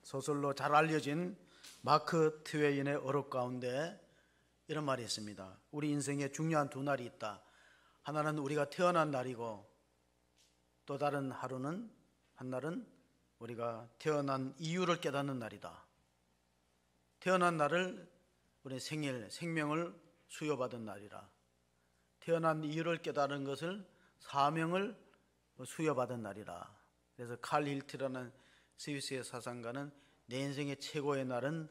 소설로 잘 알려진 마크 트웨인의 어록 가운데 이런 말이 있습니다. 우리 인생에 중요한 두 날이 있다. 하나는 우리가 태어난 날이고 또 다른 한날은 우리가 태어난 이유를 깨닫는 날이다. 태어난 날을 우리 생명을 수여받은 날이라. 태어난 이유를 깨달은 것을 사명을 수여받은 날이라. 그래서 칼 힐트라는 스위스의 사상가는 내 인생의 최고의 날은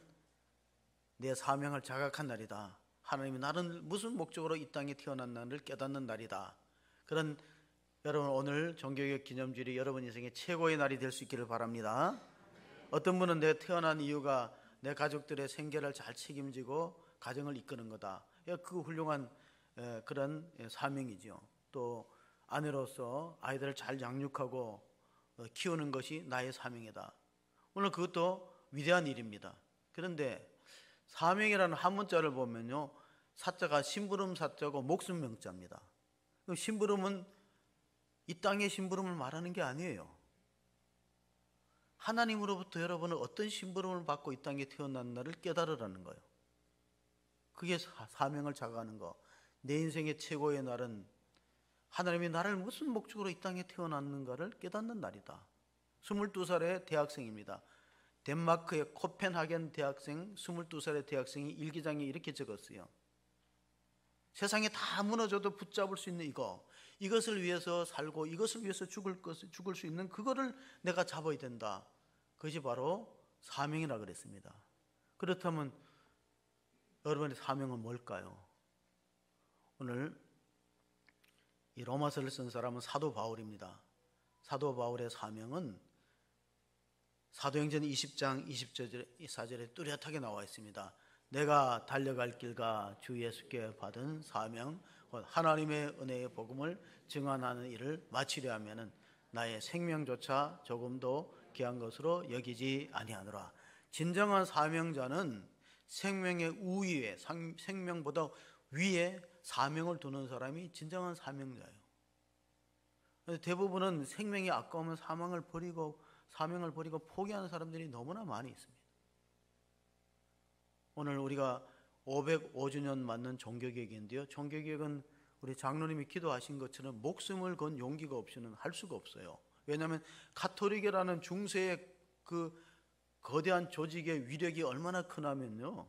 내 사명을 자각한 날이다. 하나님이 나는 무슨 목적으로 이 땅에 태어났는지를 깨닫는 날이다. 그런 여러분 오늘 종교개혁 기념주일이 여러분 인생의 최고의 날이 될 수 있기를 바랍니다. 어떤 분은 내가 태어난 이유가 내 가족들의 생계를 잘 책임지고 가정을 이끄는 거다. 그 훌륭한 그런 사명이죠. 또 아내로서 아이들을 잘 양육하고 키우는 것이 나의 사명이다. 오늘 그것도 위대한 일입니다. 그런데 사명이라는 한문자를 보면요, 사자가 심부름 사자고 목숨 명자입니다. 심부름은 이 땅의 심부름을 말하는 게 아니에요. 하나님으로부터 여러분은 어떤 심부름을 받고 이 땅에 태어났나를 깨달으라는 거예요. 그게 사명을 자각하는 거. 내 인생의 최고의 날은 하나님이 나를 무슨 목적으로 이 땅에 태어났는가를 깨닫는 날이다. 22살의 대학생입니다. 덴마크의 코펜하겐 대학생, 22살의 대학생이 일기장에 이렇게 적었어요. 세상에 다 무너져도 붙잡을 수 있는 이것을 위해서 살고 이것을 위해서 죽을 수 있는 그거를 내가 잡아야 된다. 그것이 바로 사명이라 그랬습니다. 그렇다면 여러분의 사명은 뭘까요? 오늘 이 로마서를 쓴 사람은 사도 바울입니다. 사도 바울의 사명은 사도행전 20장 24절에 뚜렷하게 나와 있습니다. 내가 달려갈 길과 주 예수께 받은 사명, 하나님의 은혜의 복음을 증언하는 일을 마치려 하면은 나의 생명조차 조금도 귀한 것으로 여기지 아니하노라. 진정한 사명자는 생명의 우위에, 생명보다 위에 사명을 두는 사람이 진정한 사명자예요. 대부분은 생명이 아까우면 사명을 버리고 포기하는 사람들이 너무나 많이 있습니다. 오늘 우리가 505주년 맞는 종교개혁인데요. 종교개혁은 우리 장로님이 기도하신 것처럼 목숨을 건 용기가 없이는 할 수가 없어요. 왜냐하면 가톨릭이라는 중세의 그 거대한 조직의 위력이 얼마나 크냐면요,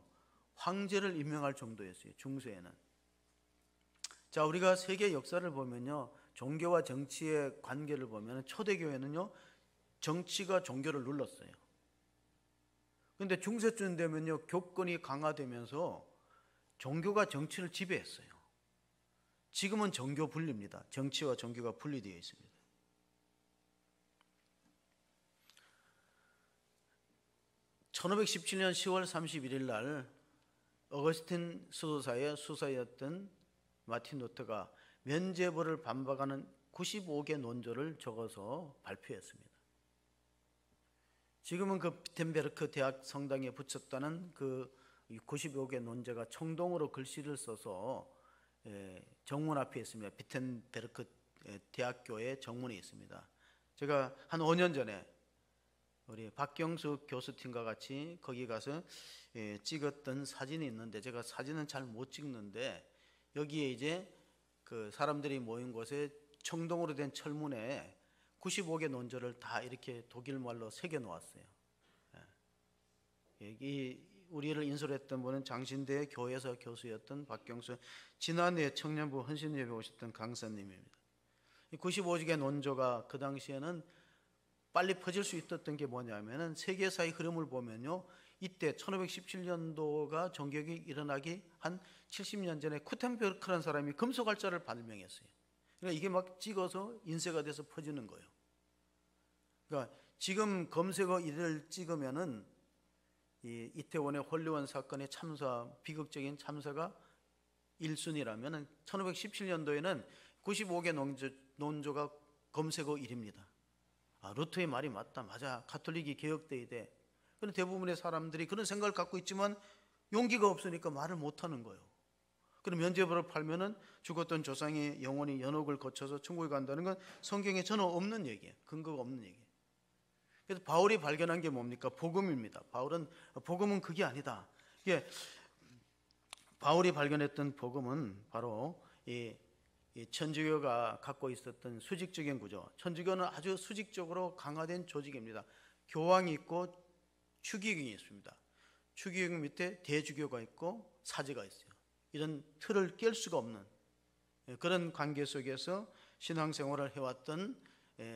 황제를 임명할 정도였어요. 중세에는. 자, 우리가 세계 역사를 보면요, 종교와 정치의 관계를 보면 초대교회는요, 정치가 종교를 눌렀어요. 그런데 중세쯤 되면요, 교권이 강화되면서 종교가 정치를 지배했어요. 지금은 종교 분리입니다. 정치와 종교가 분리되어 있습니다. (1517년 10월 31일) 날 어거스틴 수도사의 수사였던 마틴 루터가 면죄부를 반박하는 95개 논조를 적어서 발표했습니다. 지금은 그 비텐베르크 대학 성당에 붙였다는 그 95개 논제가 청동으로 글씨를 써서 정문 앞에 있습니다. 비텐베르크 대학교의 정문에 있습니다. 제가 한 5년 전에 우리 박경수 교수팀과 같이 거기 가서 찍었던 사진이 있는데, 제가 사진은 잘 못 찍는데 여기에 이제 그 사람들이 모인 곳에 청동으로 된 철문에 95개 논조를 다 이렇게 독일말로 새겨 놓았어요. 여기 우리를 인솔했던 분은 장신대 교회에서 교수였던 박경수, 지난해 청년부 헌신예배 오셨던 강사님입니다. 95개 논조가 그 당시에는 빨리 퍼질 수 있었던 게 뭐냐면은 세계사의 흐름을 보면요, 이때 1517년도가 종교개혁이 일어나기 한 70년 전에 쿠텐베르크라는 사람이 금속활자를 발명했어요. 그러니까 이게 막 찍어서 인쇄가 돼서 퍼지는 거예요. 그러니까 지금 검색어 이를 찍으면은 이 이태원의 홀리원 사건의 참사, 비극적인 참사가 1순위라면은 1517년도에는 95개 논조가 검색어 1위입니다. 아, 루터의 말이 맞다. 맞아. 가톨릭이 개혁돼야 돼. 그런데 대부분의 사람들이 그런 생각을 갖고 있지만 용기가 없으니까 말을 못하는 거예요. 그럼 면죄부를 팔면은 죽었던 조상의 영혼이 연옥을 거쳐서 천국에 간다는 건 성경에 전혀 없는 얘기예요. 근거가 없는 얘기예요. 그래서 바울이 발견한 게 뭡니까? 복음입니다. 복음은 그게 아니다. 이게 바울이 발견했던 복음은 바로 이 천주교가 갖고 있었던 수직적인 구조. 천주교는 아주 수직적으로 강화된 조직입니다. 교황이 있고 추기경이 있습니다. 추기경 밑에 대주교가 있고 사제가 있어요. 이런 틀을 깰 수가 없는 그런 관계 속에서 신앙생활을 해왔던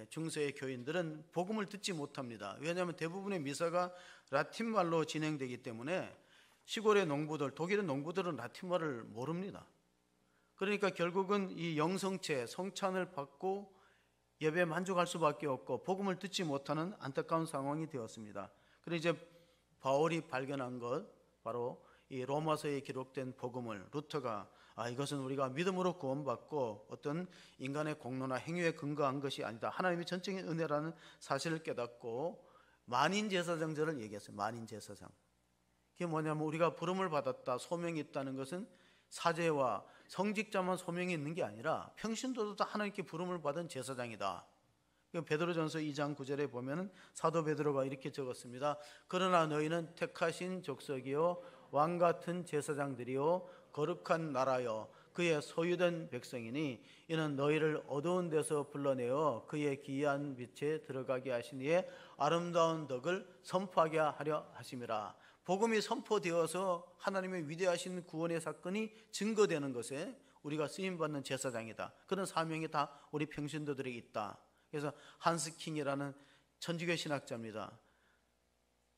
중세의 교인들은 복음을 듣지 못합니다. 왜냐하면 대부분의 미사가 라틴말로 진행되기 때문에 시골의 농부들, 독일의 농부들은 라틴말을 모릅니다. 그러니까 결국은 이 영성체, 성찬을 받고 예배에 만족할 수밖에 없고 복음을 듣지 못하는 안타까운 상황이 되었습니다. 그래서 이제 바울이 발견한 것, 바로 이 로마서에 기록된 복음을 루터가 이것은 우리가 믿음으로 구원받고 어떤 인간의 공로나 행위에 근거한 것이 아니다. 하나님의 전적인 은혜라는 사실을 깨닫고 만인제사장절을 얘기했어요. 만인제사장. 그게 뭐냐면 우리가 부름을 받았다, 소명이 있다는 것은 사제와 성직자만 소명이 있는 게 아니라 평신도도 다 하나님께 부름을 받은 제사장이다. 베드로전서 2장 9절에 보면 사도 베드로가 이렇게 적었습니다. 그러나 너희는 택하신 족속이요 왕같은 제사장들이요 거룩한 나라요 그의 소유된 백성이니 이는 너희를 어두운 데서 불러내어 그의 기이한 빛에 들어가게 하신 이의 아름다운 덕을 선포하게 하려 하심이라. 복음이 선포되어서 하나님의 위대하신 구원의 사건이 증거되는 것에 우리가 쓰임받는 제사장이다. 그런 사명이 다 우리 평신도들에게 있다. 그래서 한스킹이라는 천주교 신학자입니다.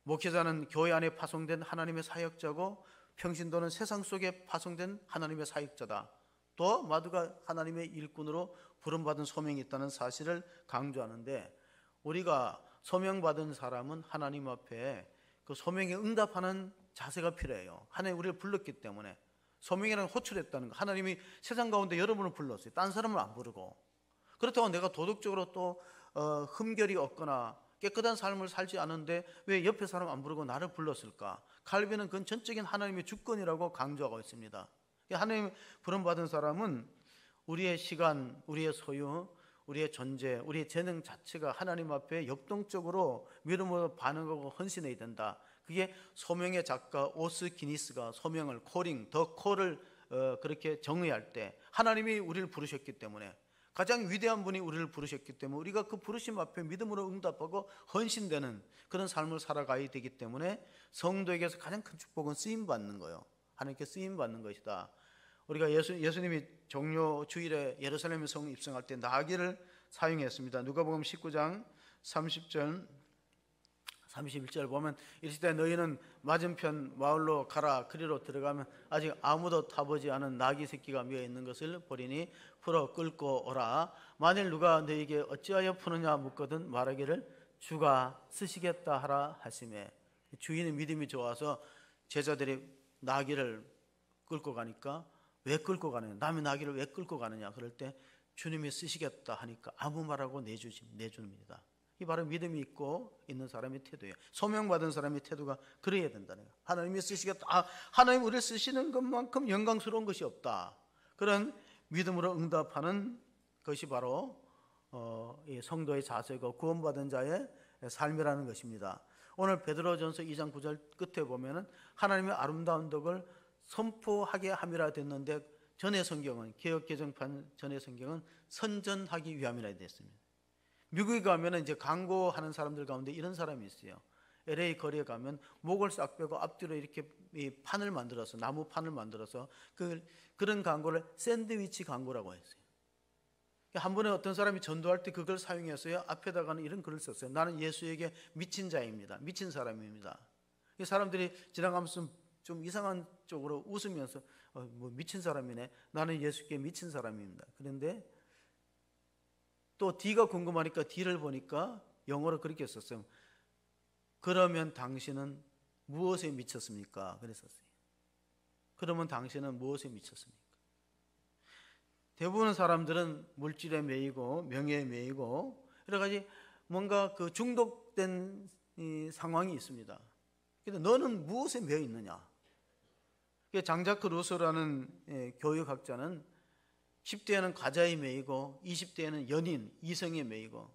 목회자는 교회 안에 파송된 하나님의 사역자고 평신도는 세상 속에 파송된 하나님의 사역자다. 또 마두가 하나님의 일꾼으로 부름받은 소명이 있다는 사실을 강조하는데 우리가 소명받은 사람은 하나님 앞에 그 소명에 응답하는 자세가 필요해요. 하나님 우리를 불렀기 때문에 소명이라는 호출했다는 거. 하나님이 세상 가운데 여러분을 불렀어요. 딴 사람을 안 부르고. 그렇다고 내가 도덕적으로 또 흠결이 없거나 깨끗한 삶을 살지 않은데 왜 옆에 사람 안 부르고 나를 불렀을까? 칼빈은 그건 전적인 하나님의 주권이라고 강조하고 있습니다. 하나님 부름받은 사람은 우리의 시간, 우리의 소유, 우리의 존재, 우리의 재능 자체가 하나님 앞에 역동적으로 믿음으로 반응하고 헌신해야 된다. 그게 소명의 작가 오스 기니스가 소명을 콜링, 더 콜을 그렇게 정의할 때 하나님이 우리를 부르셨기 때문에 가장 위대한 분이 우리를 부르셨기 때문에 우리가 그 부르심 앞에 믿음으로 응답하고 헌신되는 그런 삶을 살아가야 되기 때문에 성도에게서 가장 큰 축복은 쓰임받는 거예요. 하나님께 쓰임받는 것이다. 우리가 예수님이 종료 주일에 예루살렘 성 입성할 때 나귀를 사용했습니다. 누가복음 19장 30절 31절 보면 이르시되 너희는 맞은편 마을로 가라. 그리로 들어가면 아직 아무도 타보지 않은 나귀 새끼가 메어 있는 것을 보리니 풀어 끌고 오라. 만일 누가 너희에게 어찌하여 푸느냐 묻거든 말하기를 주가 쓰시겠다 하라 하시매. 주인의 믿음이 좋아서 제자들이 나귀를 끌고 가니까 왜 끌고 가느냐, 남의 나귀를 왜 끌고 가느냐 그럴 때 주님이 쓰시겠다 하니까 아무 말하고 내줍니다. 이 바로 믿음이 있고 있는 사람의 태도예요. 소명받은 사람의 태도가 그래야 된다는 거예요. 하나님이 쓰시겠다. 하나님 우리를 쓰시는 것만큼 영광스러운 것이 없다. 그런 믿음으로 응답하는 것이 바로 이 성도의 자세고 구원받은 자의 삶이라는 것입니다. 오늘 베드로전서 2장 9절 끝에 보면은 하나님의 아름다운 덕을 선포하게 함이라 됐는데 전의 성경은 개역개정판 전의 성경은 선전하기 위함이라 됐습니다. 미국에 가면은 이제 광고하는 사람들 가운데 이런 사람이 있어요. LA 거리에 가면 목을 싹 빼고 앞뒤로 이렇게 판을 만들어서 나무 판을 만들어서 그런 광고를 샌드위치 광고라고 했어요. 한 번에 어떤 사람이 전도할 때 그걸 사용해서요 앞에다가는 이런 글을 썼어요. 나는 예수에게 미친 자입니다. 미친 사람입니다. 사람들이 지나가면서 좀 이상한 쪽으로 웃으면서 뭐 미친 사람이네. 나는 예수께 미친 사람입니다. 그런데 또 D가 궁금하니까 D를 보니까 영어로 그렇게 썼어요. 그러면 당신은 무엇에 미쳤습니까? 그랬었어요. 그러면 당신은 무엇에 미쳤습니까? 대부분 사람들은 물질에 매이고 명예에 매이고 여러 가지 뭔가 그 중독된 상황이 있습니다. 근데 너는 무엇에 매여 있느냐? 장자크 루소라는 교육학자는 10대에는 과자에 매이고 20대에는 연인, 이성에 매이고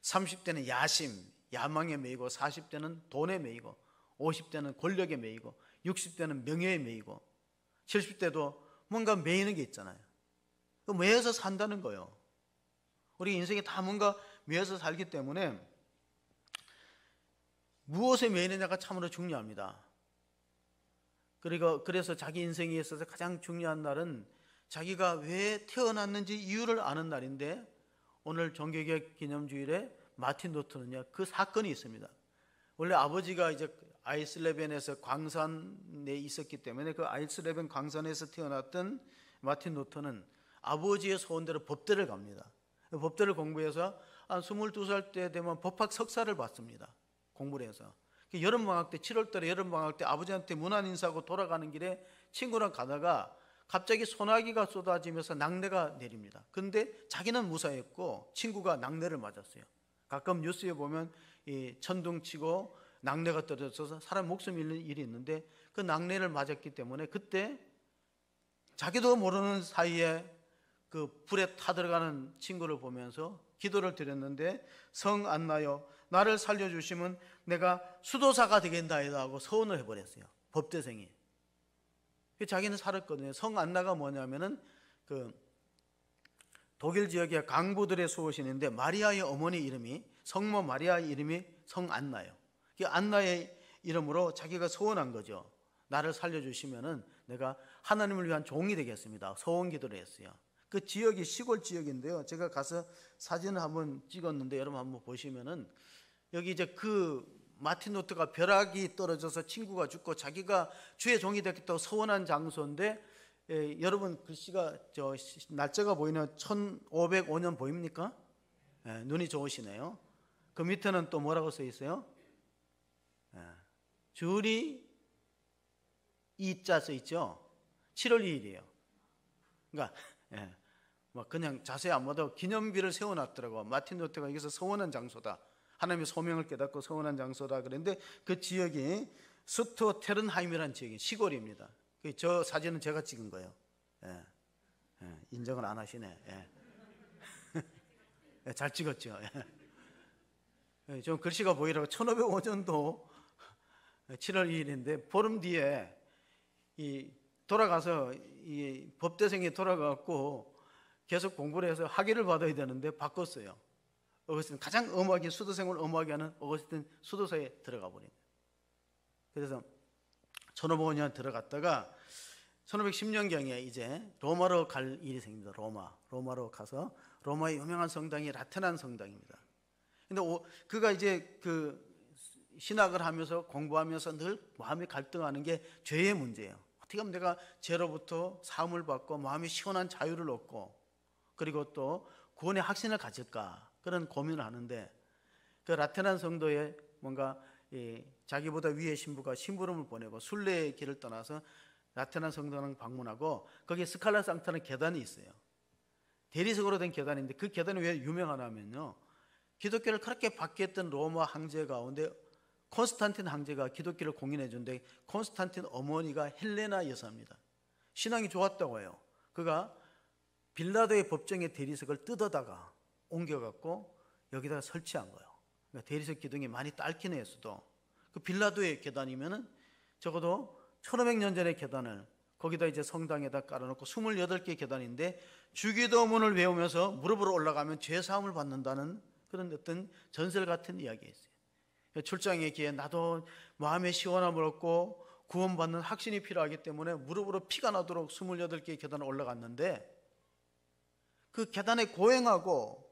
30대는 야심, 야망에 매이고 40대는 돈에 매이고 50대는 권력에 매이고 60대는 명예에 매이고 70대도 뭔가 매이는 게 있잖아요. 그 매여서 산다는 거예요. 우리 인생에 다 뭔가 매여서 살기 때문에 무엇에 매이느냐가 참으로 중요합니다. 그래서 자기 인생에 있어서 가장 중요한 날은 자기가 왜 태어났는지 이유를 아는 날인데, 오늘 종교개혁 기념주일에 마틴 루터는요, 그 사건이 있습니다. 원래 아버지가 이제 아이슬레벤에서 광산에 있었기 때문에 그 아이슬레벤 광산에서 태어났던 마틴 루터는 아버지의 소원대로 법대를 갑니다. 법대를 공부해서 한 22살 때 되면 법학 석사를 받습니다. 공부를 해서. 여름방학 때, 7월달에 여름방학 때 아버지한테 문안 인사하고 돌아가는 길에 친구랑 가다가 갑자기 소나기가 쏟아지면서 낙뢰가 내립니다. 그런데 자기는 무사했고 친구가 낙뢰를 맞았어요. 가끔 뉴스에 보면 이 천둥치고 낙뢰가 떨어져서 사람 목숨 잃는 일이 있는데, 그 낙뢰를 맞았기 때문에 그때 자기도 모르는 사이에 그 불에 타들어가는 친구를 보면서 기도를 드렸는데, 성 안나요, 나를 살려주시면 내가 수도사가 되겠나이다 하고 서원을 해버렸어요. 법대생이. 자기는 살았거든요. 성 안나가 뭐냐면은 그 독일 지역의 강부들의 수호신인데, 마리아의 어머니 이름이, 성모 마리아의 이름이 성 안나예요. 그 안나의 이름으로 자기가 서원한 거죠. 나를 살려주시면은 내가 하나님을 위한 종이 되겠습니다. 서원 기도를 했어요. 그 지역이 시골 지역인데요. 제가 가서 사진을 한번 찍었는데 여러분 한번 보시면은, 여기 이제 그 마틴 루터가 벼락이 떨어져서 친구가 죽고 자기가 주의 종이 되겠다고 서원한 장소인데, 여러분 글씨가 저 날짜가 보이는 1505년 보입니까? 눈이 좋으시네요. 그 밑에는 또 뭐라고 써 있어요? 주리 이자 써 있죠. 7월 2일이에요. 그러니까 뭐 그냥 자세히 안 봐도 기념비를 세워놨더라고. 마틴 루터가 여기서 서원한 장소다, 하나님의 소명을 깨닫고 서원한 장소다 그랬는데, 그 지역이 스토테른하임이라는 지역이 시골입니다. 저 사진은 제가 찍은 거예요. 인정을 안 하시네. 잘 찍었죠. 좀 글씨가 보이라고. 1505년도 7월 2일인데 보름 뒤에 돌아가서 이 법대생이 돌아가고 계속 공부를 해서 학위를 받아야 되는데 바꿨어요. 어거스틴, 가장 엄하게 수도생활 엄하게 하는 어거스틴 수도사에 들어가 버린 거예요. 그래서 1505년 들어갔다가 1510년경에 이제 로마로 갈 일이 생깁니다. 로마로 가서, 로마의 유명한 성당이 라테난 성당입니다. 근데 그가 이제 그 신학을 하면서 공부하면서 늘 마음이 갈등하는 게 죄의 문제예요. 어떻게 하면 내가 죄로부터 사함을 받고 마음이 시원한 자유를 얻고 그리고 또 구원의 확신을 가질까, 그런 고민을 하는데, 그 라테난 성도에 뭔가 자기보다 위의 신부가 심부름을 보내고 순례의 길을 떠나서 라테난 성당을 방문하고, 거기에 스칼라 상타는 계단이 있어요. 대리석으로 된 계단인데, 그 계단이 왜 유명하냐면요, 기독교를 그렇게 박해했던 로마 황제 가운데 콘스탄틴 황제가 기독교를 공인해 준데, 콘스탄틴 어머니가 헬레나 여사입니다. 신앙이 좋았다고 해요. 그가 빌라도의 법정의 대리석을 뜯어다가 옮겨갖고 여기다가 설치한 거예요. 그러니까 대리석 기둥이 많이 딸긴 했어도 그 빌라도의 계단이면은 적어도 1500년 전의 계단을 거기다 이제 성당에다 깔아놓고 28개의 계단인데, 주기도문을 외우면서 무릎으로 올라가면 죄사함을 받는다는 그런 어떤 전설 같은 이야기가 있어요. 출장의 기회에 나도 마음의 시원함을 얻고 구원받는 확신이 필요하기 때문에 무릎으로 피가 나도록 28개의 계단을 올라갔는데, 그 계단에 고행하고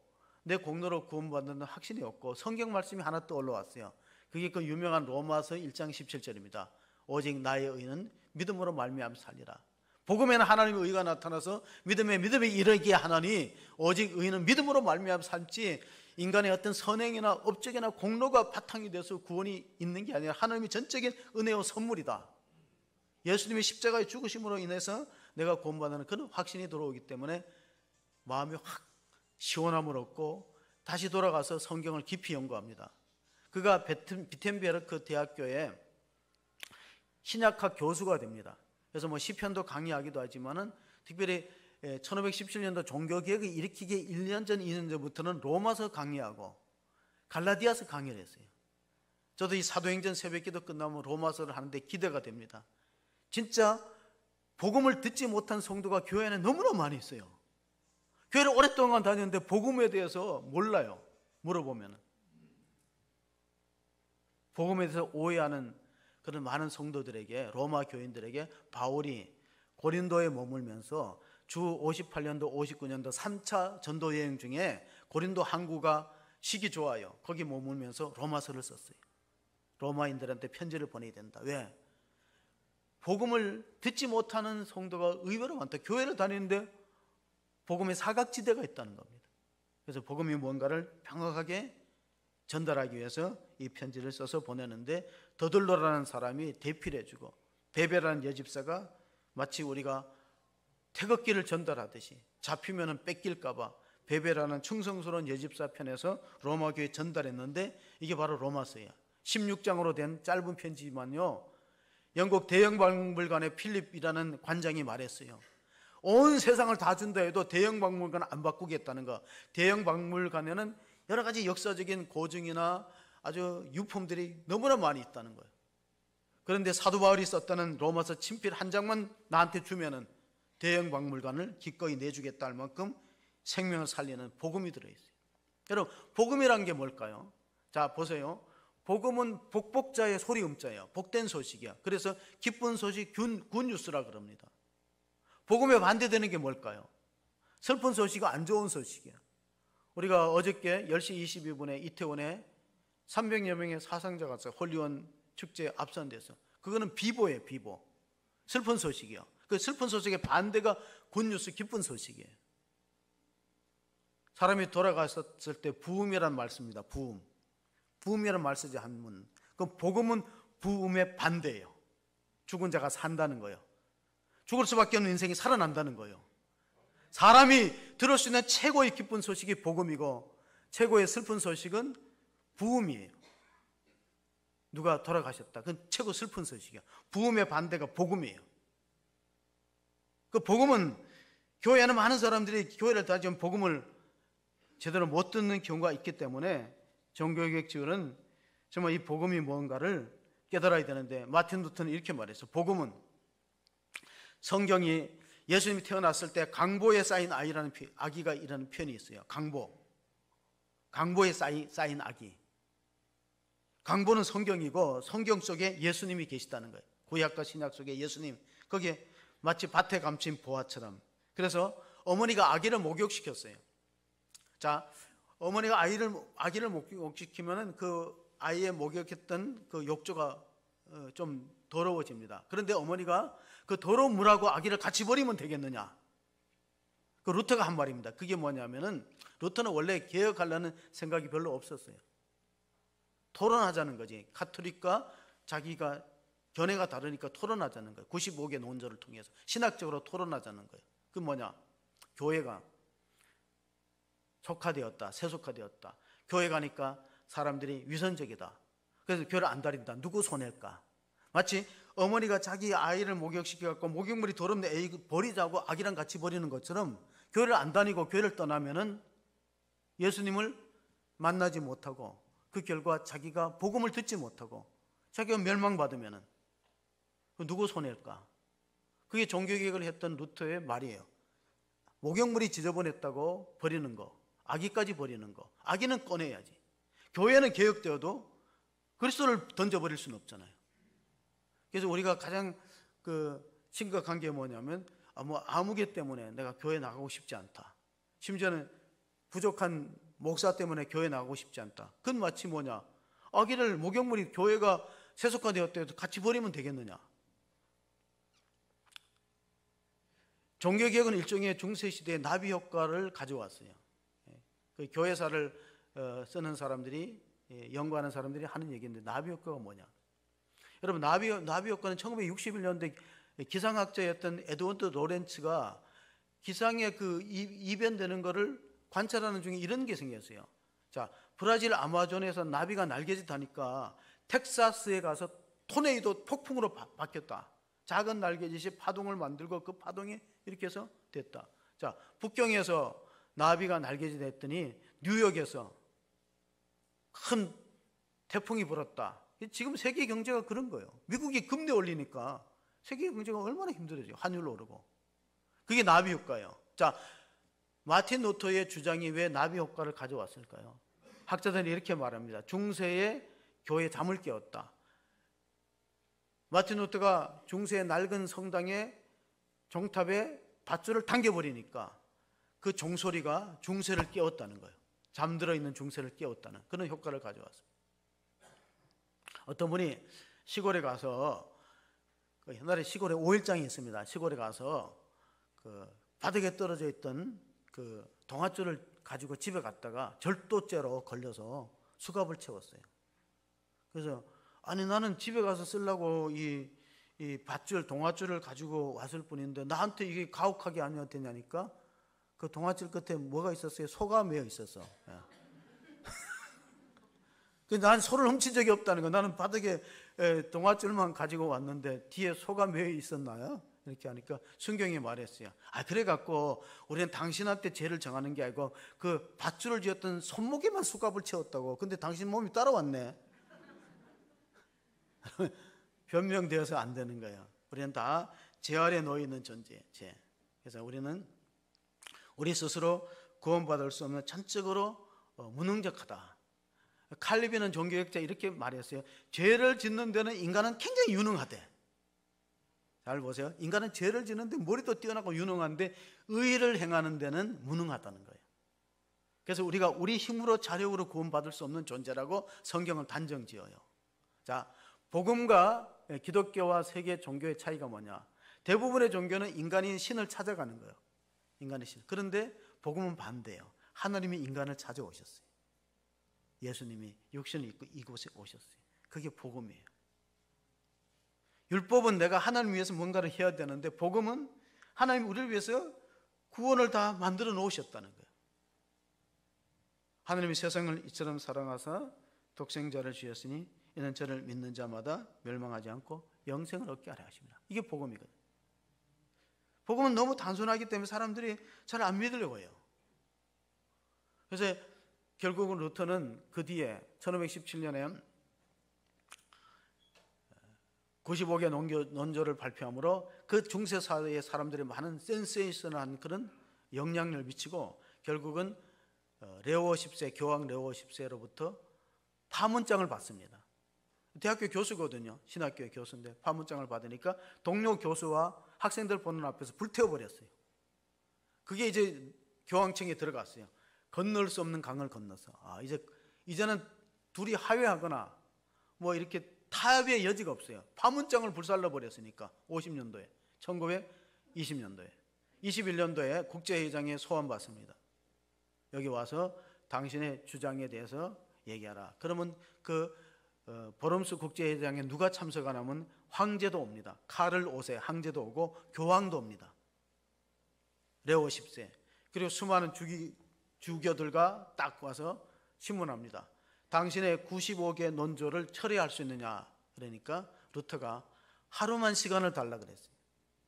내 공로로 구원받는 확신이 없고 성경 말씀이 하나 또 올라왔어요. 그게 그 유명한 로마서 1장 17절입니다. 오직 나의 의는 믿음으로 말미암아 살리라. 복음에는 하나님의 의가 나타나서 믿음에 이르게 하나니, 오직 의는 믿음으로 말미암아 살지 인간의 어떤 선행이나 업적이나 공로가 바탕이 돼서 구원이 있는 게 아니라 하나님의 전적인 은혜와 선물이다. 예수님의 십자가의 죽으심으로 인해서 내가 구원받는 그런 확신이 들어오기 때문에 마음이 확 시원함을 얻고 다시 돌아가서 성경을 깊이 연구합니다. 그가 비텐베르크 대학교에 신약학 교수가 됩니다. 그래서 뭐 시편도 강의하기도 하지만은 특별히 1517년도 종교개혁을 일으키기 1년 전, 2년 전부터는 로마서 강의하고 갈라디아서 강의를 했어요. 저도 이 사도행전 새벽기도 끝나면 로마서를 하는데 기대가 됩니다. 진짜 복음을 듣지 못한 성도가 교회 안에 너무나 많이 있어요. 교회를 오랫동안 다녔는데 복음에 대해서 몰라요. 물어보면 복음에 대해서 오해하는 그런 많은 성도들에게, 로마 교인들에게 바울이 고린도에 머물면서 주 58년도 59년도 3차 전도 여행 중에 고린도 항구가 시기 좋아요. 거기 머물면서 로마서를 썼어요. 로마인들한테 편지를 보내야 된다. 왜? 복음을 듣지 못하는 성도가 의외로 많다. 교회를 다니는데 복음의 사각지대가 있다는 겁니다. 그래서 복음이 뭔가를 명확하게 전달하기 위해서 이 편지를 써서 보내는데, 더들로라는 사람이 대피를 해주고, 베베라는 여집사가 마치 우리가 태극기를 전달하듯이 잡히면 뺏길까봐 베베라는 충성스러운 여집사 편에서 로마 교회에 전달했는데, 이게 바로 로마서예요. 16장으로 된 짧은 편지지만요, 영국 대영박물관의 필립이라는 관장이 말했어요. 온 세상을 다 준다 해도 대영박물관 안 바꾸겠다는 거. 대영박물관에는 여러 가지 역사적인 고증이나 아주 유품들이 너무나 많이 있다는 거예요. 그런데 사도 바울이 썼다는 로마서 친필 한 장만 나한테 주면은 대영박물관을 기꺼이 내주겠다 할 만큼 생명을 살리는 복음이 들어있어요. 여러분, 복음이란 게 뭘까요? 자, 보세요. 복음은 복복자의 소리 음자예요. 복된 소식이야. 그래서 기쁜 소식, 굿뉴스라 그럽니다. 복음에 반대되는 게 뭘까요? 슬픈 소식이 안 좋은 소식이야. 우리가 어저께 10시 22분에 이태원에 300여 명의 사상자가 있어요. 홀리원 축제에 앞선돼서. 그거는 비보예요, 비보. 슬픈 소식이요. 그 슬픈 소식의 반대가 굿뉴스, 기쁜 소식이에요. 사람이 돌아갔을 때 부음이라는 말 씁니다. 부음. 부음이라는 말 쓰지 한문. 그 복음은 부음의 반대예요. 죽은 자가 산다는 거예요. 죽을 수밖에 없는 인생이 살아난다는 거예요. 사람이 들을 수 있는 최고의 기쁜 소식이 복음이고, 최고의 슬픈 소식은 부음이에요. 누가 돌아가셨다. 그건 최고 슬픈 소식이야. 부음의 반대가 복음이에요. 그 복음은 교회 안에 많은 사람들이 교회를 다니면 복음을 제대로 못 듣는 경우가 있기 때문에 종교개혁지원은 정말 이 복음이 뭔가를 깨달아야 되는데, 마틴 루터는 이렇게 말했어요. 복음은 성경이 예수님이 태어났을 때 강보에 쌓인 아기가 이라는 표현이 있어요. 강보에 쌓인 아기. 강보는 성경이고, 성경 속에 예수님이 계시다는 거예요. 구약과 신약 속에 예수님, 거기에 마치 밭에 감춘 보화처럼. 그래서 어머니가 아기를 목욕시켰어요. 자, 어머니가 아기를 목욕시키면은 그 아이의 목욕했던 그 욕조가 좀 더러워집니다. 그런데 어머니가 그 더러운 물하고 아기를 같이 버리면 되겠느냐? 그 루터가 한 말입니다. 그게 뭐냐면은, 루터는 원래 개혁하려는 생각이 별로 없었어요. 토론하자는 거지. 가톨릭과 자기가 견해가 다르니까 토론하자는 거예요. 95개 논조를 통해서 신학적으로 토론하자는 거예요. 그 뭐냐? 교회가 속화되었다, 세속화되었다. 교회 가니까 사람들이 위선적이다. 그래서 교회를 안 다닌다. 누구 손해일까? 마치 어머니가 자기 아이를 목욕시켜갖고 목욕물이 더럽네, 에이 버리자고 아기랑 같이 버리는 것처럼, 교회를 안 다니고 교회를 떠나면은 예수님을 만나지 못하고, 그 결과 자기가 복음을 듣지 못하고 자기가 멸망받으면은 누구 손해일까? 그게 종교개혁을 했던 루터의 말이에요. 목욕물이 지저분했다고 버리는 거, 아기까지 버리는 거, 아기는 꺼내야지. 교회는 개혁되어도 그리스도를 던져버릴 수는 없잖아요. 그래서 우리가 가장 심각한 게 뭐냐면, 아무개 때문에 내가 교회 나가고 싶지 않다. 심지어는 부족한 목사 때문에 교회 나가고 싶지 않다. 그건 마치 뭐냐? 아기를 목욕물이 교회가 세속화되었다 해도 같이 버리면 되겠느냐? 종교개혁은 일종의 중세시대의 나비 효과를 가져왔어요. 그 교회사를 쓰는 사람들이, 연구하는 사람들이 하는 얘기인데, 나비 효과가 뭐냐? 여러분, 나비 효과는 1961년도에 기상학자였던 에드먼드 로렌츠가 기상에 이변되는 거를 관찰하는 중에 이런 게 생겼어요. 자, 브라질 아마존에서 나비가 날개짓 하니까 텍사스에 가서 토네이도 폭풍으로 바뀌었다. 작은 날개짓이 파동을 만들고 그 파동이 이렇게 해서 됐다. 자, 북경에서 나비가 날개짓 했더니 뉴욕에서 큰 태풍이 불었다. 지금 세계 경제가 그런 거예요. 미국이 금리 올리니까 세계 경제가 얼마나 힘들어져요. 환율 오르고. 그게 나비 효과예요. 자, 마틴 루터의 주장이 왜 나비 효과를 가져왔을까요? 학자들이 이렇게 말합니다. 중세의 교회 잠을 깨웠다. 마틴 루터가 중세의 낡은 성당의 종탑에 밧줄을 당겨버리니까 그 종소리가 중세를 깨웠다는 거예요. 잠들어 있는 중세를 깨웠다는 그런 효과를 가져왔습니다. 어떤 분이 시골에 가서 옛날에 시골에 오일장이 있습니다. 시골에 가서 그 바닥에 떨어져 있던 그 동아줄을 가지고 집에 갔다가 절도죄로 걸려서 수갑을 채웠어요. 그래서 아니 나는 집에 가서 쓰려고 이 밧줄 동아줄을 가지고 왔을 뿐인데 나한테 이게 가혹하게 아니어야 되냐니까 그 동아줄 끝에 뭐가 있었어요? 소가 매여 있었어. 난 소를 훔친 적이 없다는 거. 나는 바닥에 동아줄만 가지고 왔는데 뒤에 소가 매여 있었나요? 이렇게 하니까 순경이 말했어요. 그래갖고 우리는 당신한테 죄를 정하는 게 아니고 그 밧줄을 쥐었던 손목에만 수갑을 채웠다고. 근데 당신 몸이 따라왔네. 변명되어서 안 되는 거예요. 우리는 다 죄 아래 놓여 있는 존재, 죄. 그래서 우리는 우리 스스로 구원받을 수 없는 전적으로 무능력하다. 칼리비는 종교학자 이렇게 말했어요. 죄를 짓는 데는 인간은 굉장히 유능하대. 잘 보세요. 인간은 죄를 짓는데 머리도 뛰어나고 유능한데 의를 행하는 데는 무능하다는 거예요. 그래서 우리가 우리 힘으로 자력으로 구원받을 수 없는 존재라고 성경은 단정 지어요. 자, 복음과 기독교와 세계 종교의 차이가 뭐냐? 대부분의 종교는 인간이 신을 찾아가는 거예요. 인간의 신. 그런데 복음은 반대예요. 하나님이 인간을 찾아오셨어요. 예수님이 육신을 입고 이곳에 오셨어요. 그게 복음이에요. 율법은 내가 하나님 위해서 뭔가를 해야 되는데 복음은 하나님 우리를 위해서 구원을 다 만들어 놓으셨다는 거예요. 하나님이 세상을 이처럼 사랑하사 독생자를 주셨으니 이는 저를 믿는 자마다 멸망하지 않고 영생을 얻게 하려 하십니다. 이게 복음이거든요. 복음은 너무 단순하기 때문에 사람들이 잘 안 믿으려고 해요. 그래서 결국은 루터는 그 뒤에 1517년에 95개 논조를 발표함으로 그 중세 사회의 사람들이 많은 센세이션한 그런 영향력을 미치고 결국은 레오 10세, 교황 레오 10세로부터 파문장을 받습니다. 대학교 교수거든요. 신학교의 교수인데 파문장을 받으니까 동료 교수와 학생들 보는 앞에서 불태워버렸어요. 그게 이제 교황청에 들어갔어요. 건널 수 없는 강을 건너서 이제는 둘이 화해하거나 뭐 이렇게 타협의 여지가 없어요. 파문장을 불살라 버렸으니까 50년도에 1920년도에 21년도에 국제회의장에 소환받습니다. 여기 와서 당신의 주장에 대해서 얘기하라. 그러면 그 버럼스 국제회의장에 누가 참석하냐면 황제도 옵니다. 카를 5세 황제도 오고 교황도 옵니다. 레오 10세. 그리고 수많은 주교들과 딱 와서 신문합니다. 당신의 95개 논조를 처리할 수 있느냐? 그러니까 루터가 하루만 시간을 달라 그랬어요.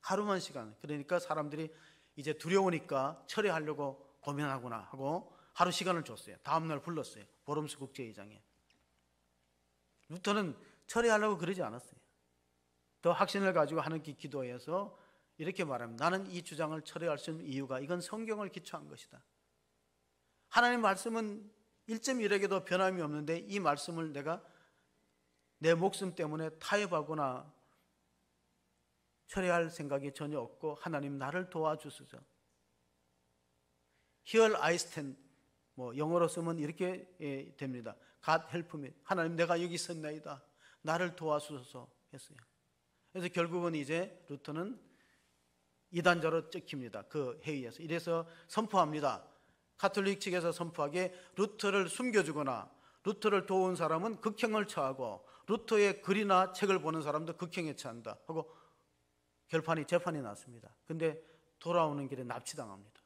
하루만 시간. 그러니까 사람들이 이제 두려우니까 처리하려고 고민하구나 하고 하루 시간을 줬어요. 다음날 불렀어요. 버럼스 국제회의장에. 루터는 처리하려고 그러지 않았어요. 더 확신을 가지고 하나님께 기도해서 이렇게 말합니다. 나는 이 주장을 처리할 수 있는 이유가 이건 성경을 기초한 것이다. 하나님 말씀은 1.1에게도 변함이 없는데 이 말씀을 내가 내 목숨 때문에 타협하거나 처리할 생각이 전혀 없고 하나님 나를 도와주소서. Here I stand. 영어로 쓰면 이렇게 됩니다. God help me. 하나님 내가 여기 있었나이다. 나를 도와주소서 했어요. 그래서 결국은 이제 루터는 이단자로 찍힙니다. 그 회의에서. 이래서 선포합니다. 가톨릭 측에서 선포하기에 루터를 숨겨주거나 루터를 도운 사람은 극형을 처하고 루터의 글이나 책을 보는 사람도 극형에 처한다 하고 재판이 났습니다. 근데 돌아오는 길에 납치당합니다.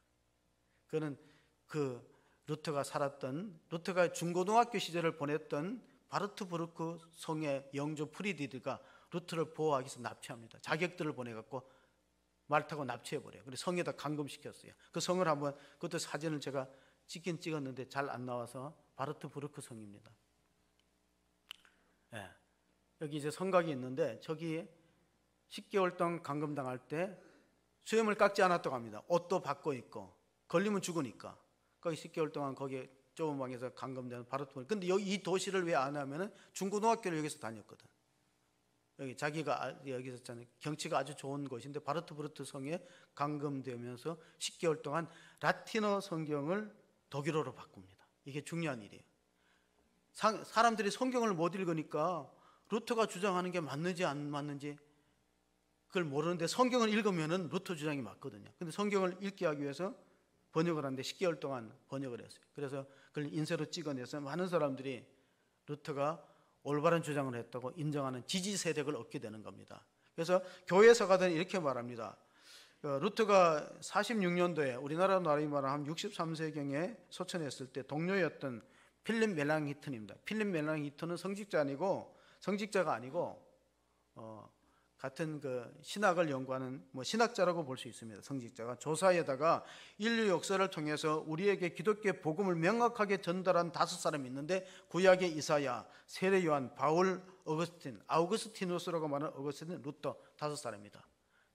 그는 그 루터가 중고등학교 시절을 보냈던 바르트부르크 성의 영조 프리디드가 루터를 보호하기 위해서 납치합니다. 자객들을 보내갖고 말 타고 납치해버려요. 그래서 성에다 감금시켰어요. 그 성을 한번, 그것도 사진을 제가 찍긴 찍었는데 잘 안 나와서 바르트부르크 성입니다. 여기 이제 성곽이 있는데 저기 10개월 동안 감금당할 때 수염을 깎지 않았다고 합니다. 옷도 바꿔 입고 걸리면 죽으니까 거기 10개월 동안 거기 좁은 방에서 감금된 바르토. 근데 여기 이 도시를 왜 안 하면은 중고등학교를 여기서 다녔거든. 여기 자기가 여기서 있잖아요. 경치가 아주 좋은 곳인데 바르트브르트 성에 감금되면서 10개월 동안 라틴어 성경을 독일어로 바꿉니다. 이게 중요한 일이에요. 사람들이 성경을 못 읽으니까 루터가 주장하는 게 맞는지 안 맞는지 그걸 모르는데 성경을 읽으면은 루터 주장이 맞거든요. 근데 성경을 읽게 하기 위해서 번역을 하는데 10개월 동안 번역을 했어요. 그래서 그걸 인쇄로 찍어내서 많은 사람들이 루터가 올바른 주장을 했다고 인정하는 지지 세력을 얻게 되는 겁니다. 그래서 교회 서가들은 이렇게 말합니다. 루터가 46년도에 우리나라 나이 말하면 63세경에 소천했을 때 동료였던 필립 멜랑히튼입니다. 필립 멜랑히튼은 성직자가 아니고 같은 그 신학을 연구하는 신학자라고 볼 수 있습니다. 성직자가 조사에다가 인류 역사를 통해서 우리에게 기독교의 복음을 명확하게 전달한 5사람이 있는데 구약의 이사야, 세례 요한, 바울, 어거스틴, 아우구스티누스라고 말하는 어거스틴, 루터 5사람입니다.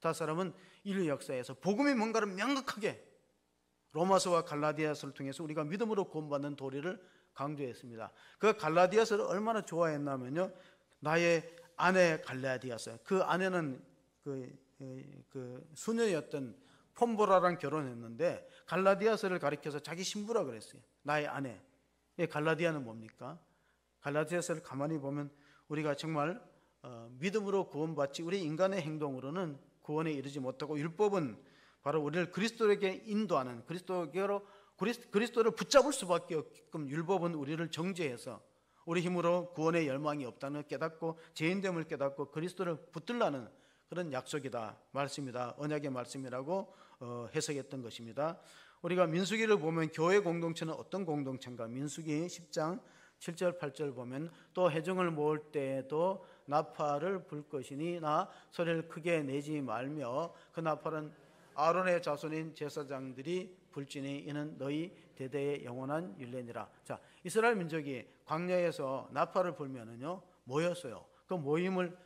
5사람은 인류 역사에서 복음이 뭔가를 명확하게 로마서와 갈라디아서를 통해서 우리가 믿음으로 구원받는 도리를 강조했습니다. 그 갈라디아서를 얼마나 좋아했냐면요, 나의 아내 갈라디아서, 그 아내는 그 수녀였던 폼보라랑 결혼했는데 갈라디아서를 가리켜서 자기 신부라 그랬어요. 나의 아내. 갈라디아는 뭡니까? 갈라디아서를 가만히 보면 우리가 정말 믿음으로 구원받지 우리 인간의 행동으로는 구원에 이르지 못하고 율법은 바로 우리를 그리스도에게 인도하는 그리스도를 붙잡을 수밖에 없게끔 율법은 우리를 정죄해서 우리 힘으로 구원의 열망이 없다는 걸 깨닫고 죄인됨을 깨닫고 그리스도를 붙들라는 그런 약속이다, 말씀이다, 언약의 말씀이라고 해석했던 것입니다. 우리가 민수기를 보면 교회 공동체는 어떤 공동체인가? 민수기 10장 7절 8절 보면 또 회중을 모을 때에도 나팔을 불 것이니 나 소리를 크게 내지 말며 그 나팔은 아론의 자손인 제사장들이 불지니 이는 너희 대대의 영원한 율례니라. 자, 이스라엘 민족이 광야에서 나팔을 불면은요 모였어요. 그 모임을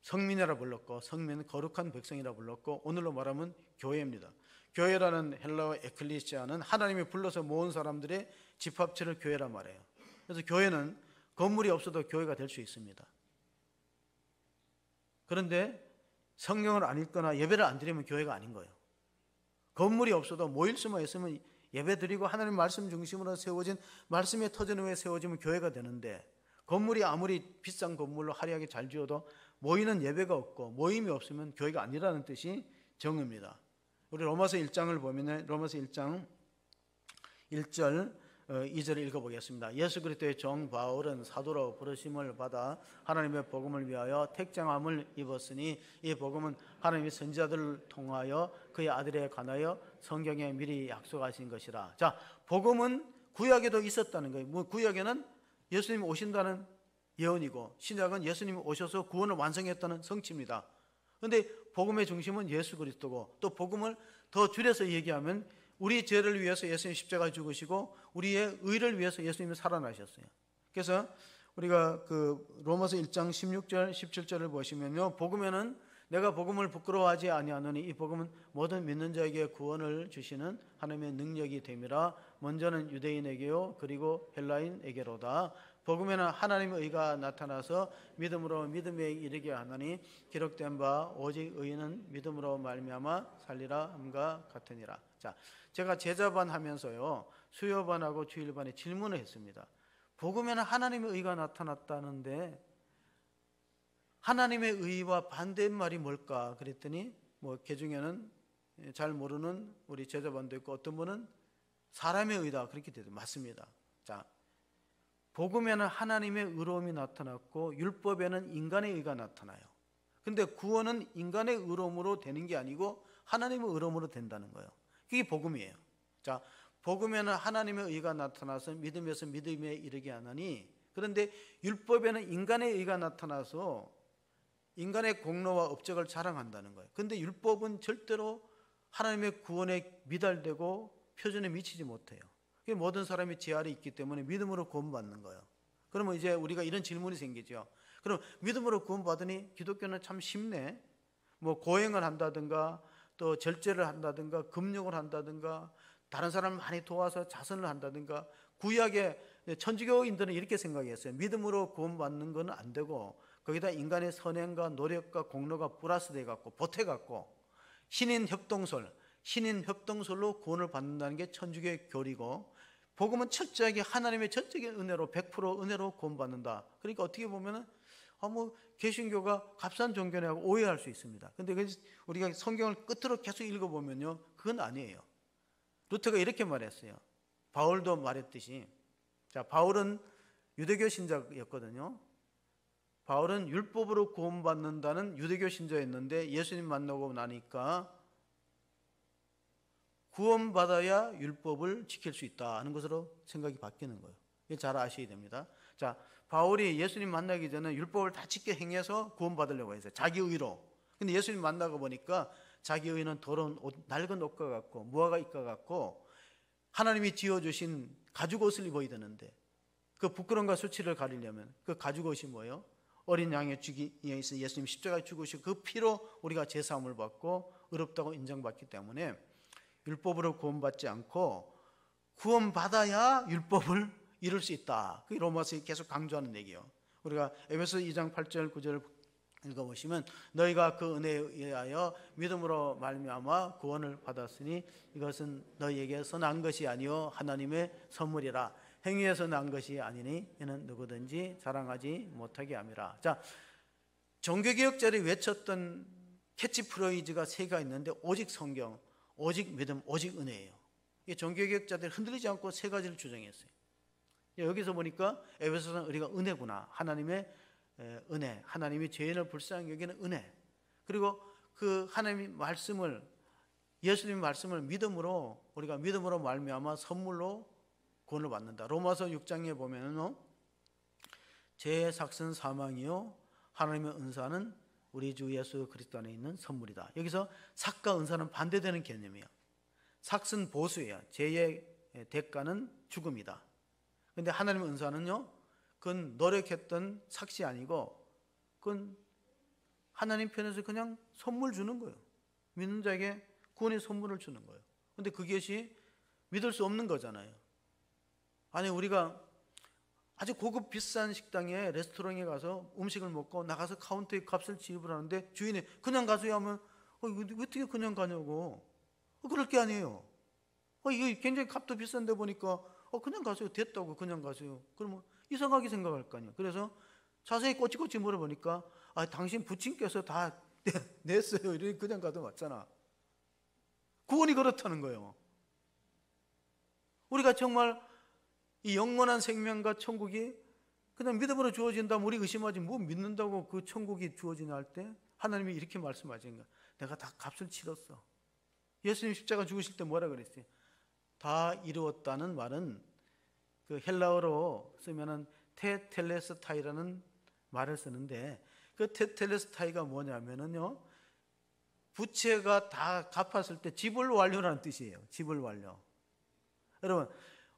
성민이라 불렀고, 성민은 거룩한 백성이라 불렀고, 오늘로 말하면 교회입니다. 교회라는 헬라어 에클리시아는 하나님이 불러서 모은 사람들의 집합체를 교회라 말해요. 그래서 교회는 건물이 없어도 교회가 될 수 있습니다. 그런데 성경을 안 읽거나 예배를 안 드리면 교회가 아닌 거예요. 건물이 없어도 모일 수만 있으면 예배 드리고 하나님 말씀 중심으로 세워진 말씀의 터전 위에 세워지면 교회가 되는데, 건물이 아무리 비싼 건물로 화려하게 잘 지어도 모이는 예배가 없고 모임이 없으면 교회가 아니라는 뜻이 정의입니다. 우리 로마서 1장을 보면 로마서 1장 1절 2절을 읽어보겠습니다. 예수 그리스도의 종 바울은 사도로 부르심을 받아 하나님의 복음을 위하여 택정함을 입었으니 이 복음은 하나님의 선지자들을 통하여 그의 아들에 관하여 성경에 미리 약속하신 것이라. 자, 복음은 구약에도 있었다는 거예요. 구약에는 예수님이 오신다는 예언이고 신약은 예수님이 오셔서 구원을 완성했다는 성취입니다. 그런데 복음의 중심은 예수 그리스도고, 또 복음을 더 줄여서 얘기하면 우리 죄를 위해서 예수님 십자가 죽으시고 우리의 의를 위해서 예수님이 살아나셨어요. 그래서 우리가 그 로마서 1장 16절 17절을 보시면요, 복음에는 내가 복음을 부끄러워하지 아니하노니 이 복음은 모든 믿는 자에게 구원을 주시는 하나님의 능력이 됨이라. 먼저는 유대인에게요 그리고 헬라인에게로다. 복음에는 하나님의 의가 나타나서 믿음으로 믿음에 이르게 하나니 기록된 바 오직 의인은 믿음으로 말미암아 살리라 함과 같으니라. 자, 제가 제자반 하면서요 수요반하고 주일반에 질문을 했습니다. 복음에는 하나님의 의가 나타났다는데 하나님의 의와 반대말이 뭘까? 그랬더니 개중에는 잘 모르는 우리 제자반도 있고 어떤 분은 사람의 의다 그렇게 되죠. 맞습니다. 자, 복음에는 하나님의 의로움이 나타났고 율법에는 인간의 의가 나타나요. 근데 구원은 인간의 의로움으로 되는 게 아니고 하나님의 의로움으로 된다는 거예요. 그게 복음이에요. 자, 복음에는 하나님의 의가 나타나서 믿음에서 믿음에 이르게 하나니, 그런데 율법에는 인간의 의가 나타나서 인간의 공로와 업적을 자랑한다는 거예요. 그런데 율법은 절대로 하나님의 구원에 미달되고 표준에 미치지 못해요. 모든 사람이 제 아래 있기 때문에 믿음으로 구원받는 거예요. 그러면 이제 우리가 이런 질문이 생기죠. 그럼 믿음으로 구원받으니 기독교는 참 쉽네. 뭐 고행을 한다든가 또 절제를 한다든가 금욕을 한다든가 다른 사람을 많이 도와서 자선을 한다든가. 구약의 천주교인들은 이렇게 생각했어요. 믿음으로 구원받는 건 안 되고 거기다 인간의 선행과 노력과 공로가 플러스 돼갖고 보태갖고 신인 협동설로 구원을 받는다는 게 천주교의 교리고, 복음은 철저하게 하나님의 전적인 은혜로 100% 은혜로 구원받는다. 그러니까 어떻게 보면은 뭐 개신교가 값싼 종교냐고 오해할 수 있습니다. 근데 우리가 성경을 끝으로 계속 읽어보면요, 그건 아니에요. 루터가 이렇게 말했어요. 바울도 말했듯이, 자, 바울은 유대교 신자였거든요. 바울은 율법으로 구원받는다는 유대교 신자였는데 예수님 만나고 나니까 구원받아야 율법을 지킬 수 있다는 것으로 생각이 바뀌는 거예요. 이거 잘 아셔야 됩니다. 자, 바울이 예수님 만나기 전에 율법을 다 지켜 행해서 구원받으려고 했어요. 자기 의로. 근데 예수님 만나고 보니까 자기 의는 더러운 옷, 낡은 옷과 같고 무화과 잎과 같고 하나님이 지어주신 가죽옷을 입어야 되는데 그 부끄러움과 수치를 가리려면 그 가죽옷이 뭐예요? 어린 양의 죽이에 있어 예수님 십자가에 죽으시고 그 피로 우리가 제사함을 받고 의롭다고 인정받기 때문에 율법으로 구원받지 않고 구원받아야 율법을 이룰 수 있다. 그게 로마서에 계속 강조하는 얘기예요. 우리가 에베소 2장 8절 9절 읽어보시면 너희가 그 은혜에 의하여 믿음으로 말미암아 구원을 받았으니 이것은 너희에게서 난 것이 아니요 하나님의 선물이라. 행위에서 난 것이 아니니 이는 누구든지 자랑하지 못하게 함이라. 자, 종교개혁자들이 외쳤던 캐치프레이즈가 세 개가 있는데 오직 성경, 오직 믿음, 오직 은혜예요. 이 종교개혁자들이 흔들리지 않고 세 가지를 주장했어요. 여기서 보니까 에베소서는 우리가 은혜구나. 하나님의 은혜, 하나님이 죄인을 불쌍히 여기는 은혜. 그리고 그 하나님의 말씀을, 예수님 말씀을 믿음으로, 우리가 믿음으로 말미암아 선물로 구원을 받는다. 로마서 6장에 보면은 죄의 삭은 사망이요 하나님의 은사는 우리 주 예수 그리스도 안에 있는 선물이다. 여기서 삭과 은사는 반대되는 개념이에요. 삭은 보수예요. 죄의 대가는 죽음이다. 그런데 하나님의 은사는요, 그건 노력했던 삭이 아니고 그건 하나님 편에서 그냥 선물 주는 거예요. 믿는 자에게 구원의 선물을 주는 거예요. 그런데 그것이 믿을 수 없는 거잖아요. 아니, 우리가 아주 고급 비싼 식당에 레스토랑에 가서 음식을 먹고 나가서 카운터에 값을 지불하는데 주인이 그냥 가세요 하면 어떻게 그냥 가냐고. 그럴 게 아니에요. 이게 굉장히 값도 비싼데 보니까 그냥 가세요. 됐다고 그냥 가세요. 그러면 이상하게 생각할 거 아니에요. 그래서 자세히 꼬치꼬치 물어보니까 당신 부친께서 다 냈어요. 이렇게 그냥 가도 맞잖아. 구원이 그렇다는 거예요. 우리가 정말 이 영원한 생명과 천국이 그냥 믿음으로 주어진다면 우리 의심하지 뭐 믿는다고 그 천국이 주어지나 할 때 하나님이 이렇게 말씀하시는 거야. 내가 다 값을 치렀어. 예수님 십자가 죽으실 때 뭐라 그랬어요? 다 이루었다는 말은 그 헬라어로 쓰면은 테텔레스타이라는 말을 쓰는데 그 테텔레스타이가 뭐냐면은요, 부채가 다 갚았을 때 지불 완료라는 뜻이에요. 지불 완료. 여러분,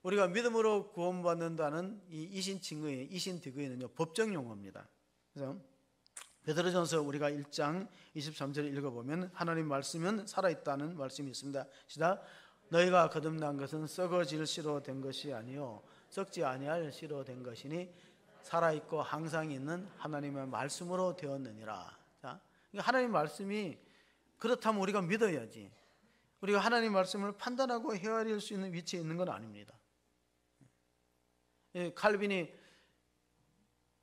우리가 믿음으로 구원받는다는 이 이신칭의, 이신득의는요, 법정 용어입니다. 그래서 베드로전서 우리가 1장 23절을 읽어보면 하나님 말씀은 살아있다는 말씀이 있습니다. 시작. 너희가 거듭난 것은 썩어질 씨로 된 것이 아니요 썩지 아니할 씨로 된 것이니 살아있고 항상 있는 하나님의 말씀으로 되었느니라. 자, 하나님 말씀이 그렇다면 우리가 믿어야지. 우리가 하나님 말씀을 판단하고 헤아릴 수 있는 위치에 있는 건 아닙니다. 칼빈이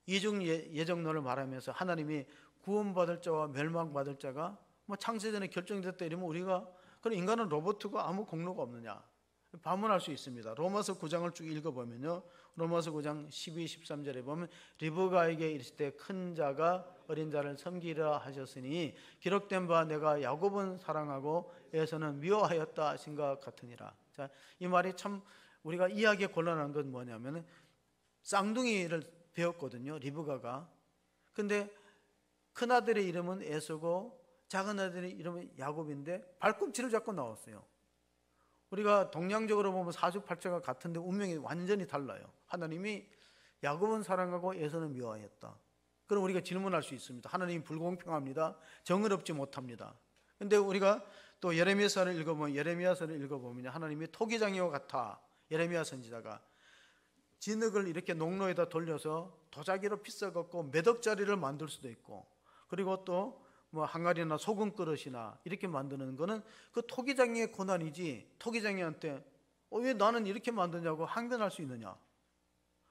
이중 예정론을 말하면서 하나님이 구원받을 자와 멸망받을 자가 뭐 창세전에 결정됐다 이러면 우리가 그럼 인간은 로봇이고 아무 공로가 없느냐 반문할 수 있습니다. 로마서 9장을 쭉 읽어보면요, 로마서 9장 12, 13절에 보면 리브가에게 이르실 때 큰 자가 어린 자를 섬기려 하셨으니 기록된 바 내가 야곱은 사랑하고 에서는 미워하였다 하신 것 같으니라. 자, 이 말이 참 우리가 이해하기 곤란한 건 뭐냐면 쌍둥이를 배웠거든요, 리브가가. 근데 큰아들의 이름은 에서고 작은아들의 이름은 야곱인데 발꿈치를 잡고 나왔어요. 우리가 동양적으로 보면 사주팔자가 같은데 운명이 완전히 달라요. 하나님이 야곱은 사랑하고 에서는 미워하였다. 그럼 우리가 질문할 수 있습니다. 하나님 불공평합니다. 정을 얻지 못합니다. 근데 우리가 또 예레미야서를 읽어보면 하나님이 토기장이와 같아. 예레미야 선지자가 진흙을 이렇게 농로에다 돌려서 도자기로 빗어갖고 매덕자리를 만들 수도 있고, 그리고 또 뭐 항아리나 소금 그릇이나 이렇게 만드는 거는 그 토기장이의 고난이지, 토기장이한테 왜 나는 이렇게 만드냐고 항변할 수 있느냐.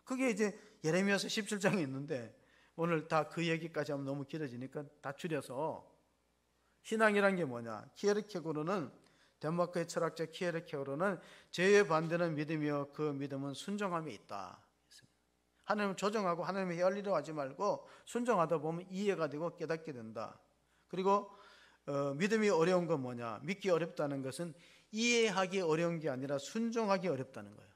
그게 이제 예레미야서 17장에 있는데, 오늘 다 그 얘기까지 하면 너무 길어지니까 다 줄여서, 신앙이란 게 뭐냐. 키에르케고르는, 덴마크의 철학자 키에르케고르는 죄의 반대는 믿음이요 그 믿음은 순종함에 있다. 하나님을 조정하고 하나님을 헤아리려 하지 말고 순종하다 보면 이해가 되고 깨닫게 된다. 그리고 믿음이 어려운 건 뭐냐. 믿기 어렵다는 것은 이해하기 어려운 게 아니라 순종하기 어렵다는 거예요.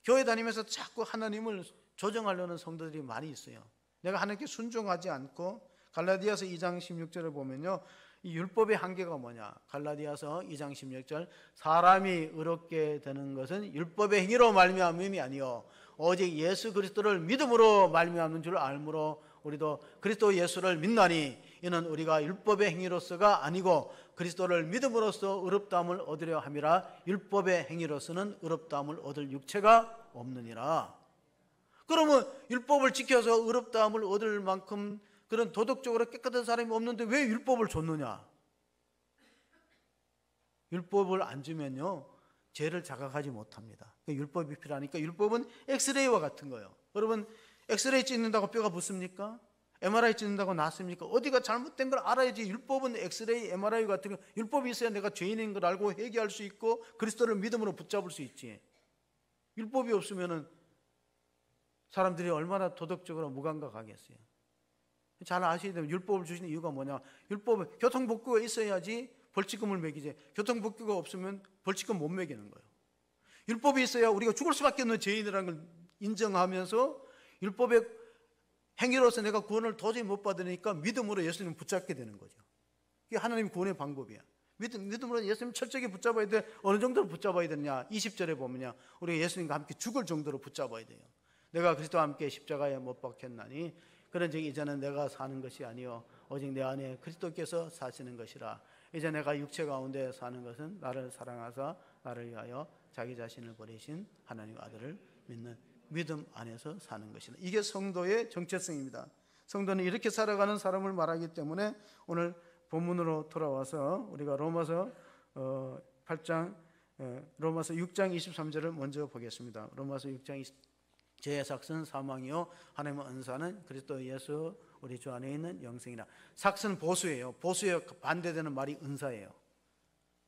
교회 다니면서 자꾸 하나님을 조정하려는 성도들이 많이 있어요. 내가 하나님께 순종하지 않고, 갈라디아서 2장 16절을 보면요, 이 율법의 한계가 뭐냐. 갈라디아서 2장 16절, 사람이 의롭게 되는 것은 율법의 행위로 말미암음이 아니요 오직 예수 그리스도를 믿음으로 말미암는 줄 알므로 우리도 그리스도 예수를 믿나니 이는 우리가 율법의 행위로서가 아니고 그리스도를 믿음으로써 의롭다함을 얻으려 함이라. 율법의 행위로서는 의롭다함을 얻을 육체가 없느니라. 그러면 율법을 지켜서 의롭다함을 얻을 만큼 그런 도덕적으로 깨끗한 사람이 없는데 왜 율법을 줬느냐? 율법을 안 주면요 죄를 자각하지 못합니다. 율법이 필요하니까. 율법은 엑스레이와 같은 거예요. 여러분, 엑스레이 찍는다고 뼈가 붙습니까? MRI 찍는다고 낫습니까? 어디가 잘못된 걸 알아야지. 율법은 엑스레이, MRI 같은 거, 율법이 있어야 내가 죄인인 걸 알고 회개할 수 있고 그리스도를 믿음으로 붙잡을 수 있지. 율법이 없으면은 사람들이 얼마나 도덕적으로 무감각하겠어요. 잘 아셔야 되면, 율법을 주시는 이유가 뭐냐. 율법은 교통법규가 있어야지 벌칙금을 매기지, 교통법규가 없으면 벌칙금 못 매기는 거예요. 율법이 있어야 우리가 죽을 수밖에 없는 죄인이라는 걸 인정하면서 율법의 행위로서 내가 구원을 도저히 못 받으니까 믿음으로 예수님을 붙잡게 되는 거죠. 이게 하나님의 구원의 방법이야. 믿음으로 예수님 철저하게 붙잡아야 돼. 어느 정도로 붙잡아야 되느냐. 20절에 보면요, 우리가 예수님과 함께 죽을 정도로 붙잡아야 돼요. 내가 그리스도와 함께 십자가에 못 박혔나니 그런즉 이제는 내가 사는 것이 아니요 오직 내 안에 그리스도께서 사시는 것이라. 이제 내가 육체 가운데 사는 것은 나를 사랑하사 나를 위하여 자기 자신을 버리신 하나님의 아들을 믿는 믿음 안에서 사는 것이다. 이게 성도의 정체성입니다. 성도는 이렇게 살아가는 사람을 말하기 때문에 오늘 본문으로 돌아와서 우리가 로마서 6장 23절을 먼저 보겠습니다. 로마서 6장 20절, 죄의 삭은 사망이요 하나님의 은사는 그리스도 예수 우리 주 안에 있는 영생이라. 삭은 보수예요. 보수에 반대되는 말이 은사예요.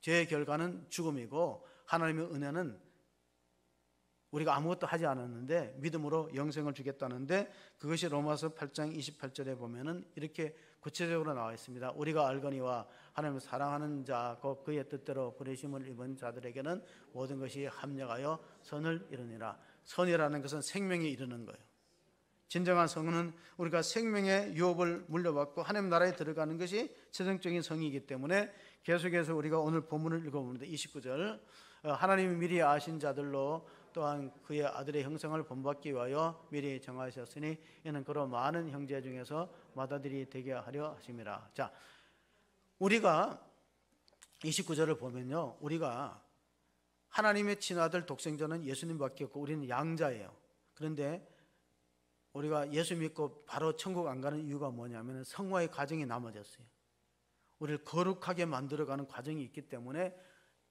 죄의 결과는 죽음이고 하나님의 은혜는 우리가 아무것도 하지 않았는데 믿음으로 영생을 주겠다는데, 그것이 로마서 8장 28절에 보면은 이렇게 구체적으로 나와 있습니다. 우리가 알거니와 하나님을 사랑하는 자 곧 그의 뜻대로 부르심을 입은 자들에게는 모든 것이 합력하여 선을 이루니라. 선이라는 것은 생명에 이르는 거예요. 진정한 성은 우리가 생명의 유업을 물려받고 하나님 나라에 들어가는 것이 최종적인 성이기 때문에 계속해서 우리가 오늘 본문을 읽어봅니다. 29절, 하나님이 미리 아신 자들로 또한 그의 아들의 형상을 본받기 위하여 미리 정하셨으니 이는 그로 많은 형제 중에서 맏아들이 되게 하려 하심이라. 자, 우리가 29절을 보면요, 우리가 하나님의 친아들 독생자는 예수님밖에 없고 우리는 양자예요. 그런데 우리가 예수 믿고 바로 천국 안 가는 이유가 뭐냐면 성화의 과정이 남아졌어요. 우리를 거룩하게 만들어가는 과정이 있기 때문에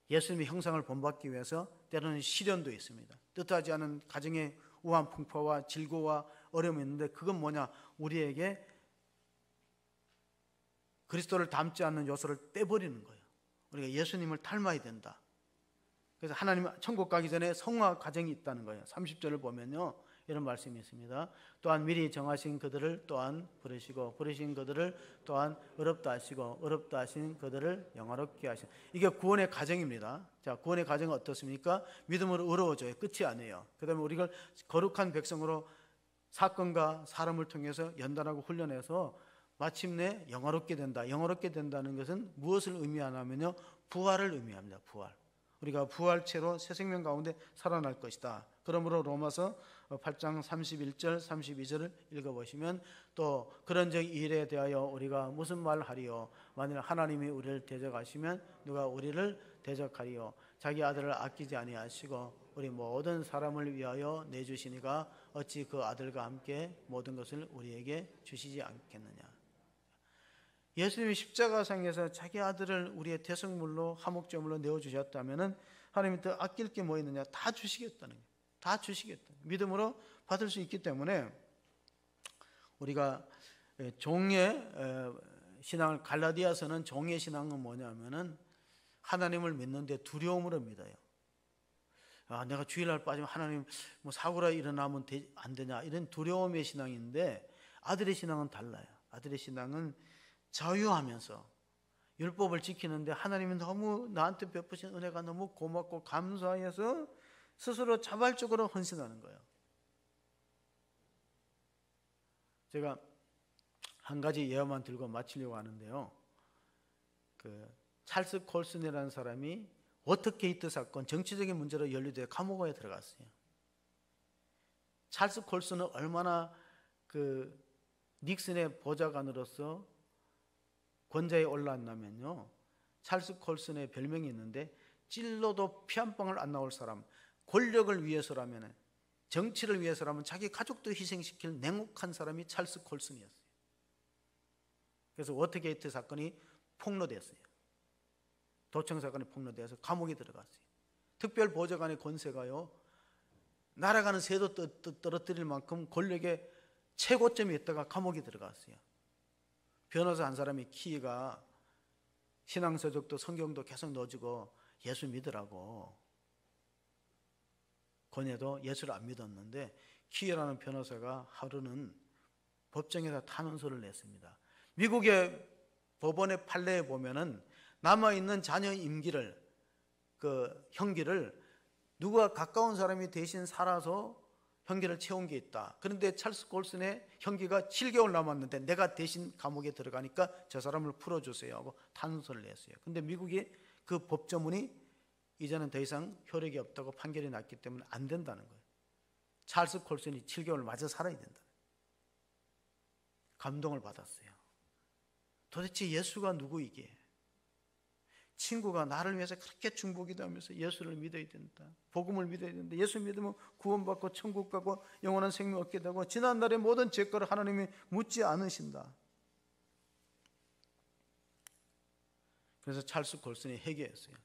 예수님의 형상을 본받기 위해서 때로는 시련도 있습니다. 뜻하지 않은 가정의 우한 풍파와 질고와 어려움이 있는데, 그건 뭐냐, 우리에게 그리스도를 닮지 않는 요소를 떼버리는 거예요. 우리가 예수님을 닮아야 된다. 그래서 하나님 천국 가기 전에 성화 과정이 있다는 거예요. 30절을 보면요, 이런 말씀이 있습니다. 또한 미리 정하신 그들을 또한 부르시고 부르신 그들을 또한 의롭다 하시고 의롭다 하신 그들을 영화롭게 하시고. 이게 구원의 과정입니다. 자, 구원의 과정은 어떻습니까? 믿음으로 의로워져요. 끝이 아니에요. 그 다음에 우리가 거룩한 백성으로 사건과 사람을 통해서 연단하고 훈련해서 마침내 영화롭게 된다. 영화롭게 된다는 것은 무엇을 의미하냐면요, 부활을 의미합니다. 부활. 우리가 부활체로 새 생명 가운데 살아날 것이다. 그러므로 로마서 8장 31절 32절을 읽어보시면 또 그런 적 일에 대하여 우리가 무슨 말 하리요? 만일 하나님이 우리를 대적하시면 누가 우리를 대적하리요? 자기 아들을 아끼지 아니하시고 우리 모든 사람을 위하여 내주시니가 어찌 그 아들과 함께 모든 것을 우리에게 주시지 않겠느냐. 예수님이 십자가상에서 자기 아들을 우리의 대성물로 화목제물로 내어주셨다면 하나님이 더 아낄 게 뭐 있느냐? 다 주시겠다는 거예요. 다 주시겠다. 믿음으로 받을 수 있기 때문에 우리가 종의 신앙을, 갈라디아서는 종의 신앙은 뭐냐면은 하나님을 믿는데 두려움으로 믿어요. 내가 주일날 빠지면 하나님 뭐 사고라 일어나면 안 되냐, 이런 두려움의 신앙인데 아들의 신앙은 달라요. 아들의 신앙은 자유하면서 율법을 지키는데 하나님이 너무 나한테 베푸신 은혜가 너무 고맙고 감사해서 스스로 자발적으로 헌신하는 거예요. 제가 한 가지 예화만 들고 마치려고 하는데요. 찰스 콜슨이라는 사람이 워터게이트 사건, 정치적인 문제로 연루되어 감옥에 들어갔어요. 찰스 콜슨은 얼마나 닉슨의 보좌관으로서 권좌에 올라왔냐면요, 찰스 콜슨의 별명이 있는데 찔러도 피 한 방울 안 나올 사람, 권력을 위해서라면, 정치를 위해서라면 자기 가족도 희생시킬 냉혹한 사람이 찰스 콜슨이었어요. 그래서 워터게이트 사건이 폭로됐어요. 도청 사건이 폭로돼서 감옥에 들어갔어요. 특별 보좌관의 권세가요, 날아가는 새도 떨어뜨릴 만큼 권력의 최고점에 있다가 감옥에 들어갔어요. 변호사 한 사람이 키가 신앙서적도 성경도 계속 넣어주고 예수 믿으라고 권해도 예수를 안 믿었는데, 키라는 변호사가 하루는 법정에다 탄원서를 냈습니다. 미국의 법원의 판례에 보면은 남아있는 자녀 임기를, 형기를 누가 가까운 사람이 대신 살아서 형기를 채운 게 있다. 그런데 찰스 콜슨의 형기가 7개월 남았는데 내가 대신 감옥에 들어가니까 저 사람을 풀어주세요 하고 탄원서를 냈어요. 근데 미국이 그 법조문이 이제는 더 이상 효력이 없다고 판결이 났기 때문에 안 된다는 거예요. 찰스 콜슨이 7개월 마저 살아야 된다. 감동을 받았어요. 도대체 예수가 누구이기에? 친구가 나를 위해서 그렇게 중보기도하면서 예수를 믿어야 된다, 복음을 믿어야 된다, 예수 믿으면 구원받고 천국 가고 영원한 생명 얻게 되고 지난날의 모든 죄가를 하나님이 묻지 않으신다. 그래서 찰스 콜슨이 회개했어요.